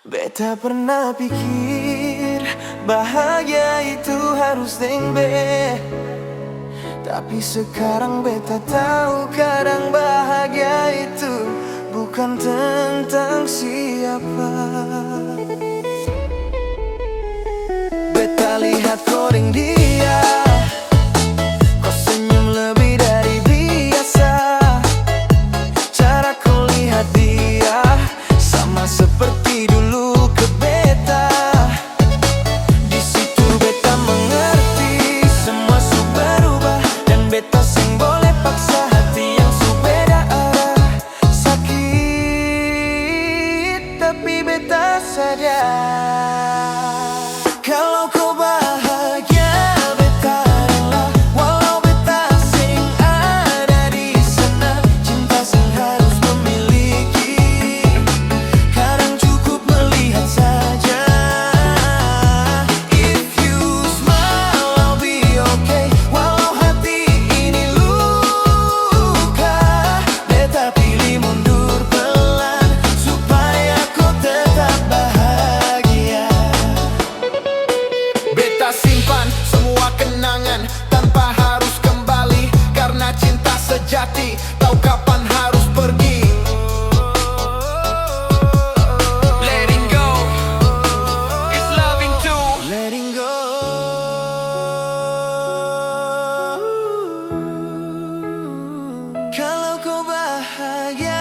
Beta pernah pikir bahagia itu harus be. Tapi sekarang beta tahu kadang bahagia itu bukan tentang siapa. Beta lihat coding dia, kau senyum lebih dari biasa. Cara kau lihat dia sama seperti dulu ke beta. Di situ beta mengerti semua su berubah, dan beta sing boleh paksa hati yang su beda arah. Sakit tapi beta sadar kalau kau bahagia beta rela, walau beta sing ada di sana. Cinta sing harus memiliki, kadang cukup melihat saja. If you smile I'll be okay, walau hati ini luka. Beta pilih mundur pelan supaya kau tetap bahagia. Beta simpan semua kenangan tanpa harus kembali, karena cinta sejati tahu kapan harus pergi. Letting go is loving too. Letting go. Kalau kau bahagia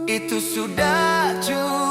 itu sudah cukup.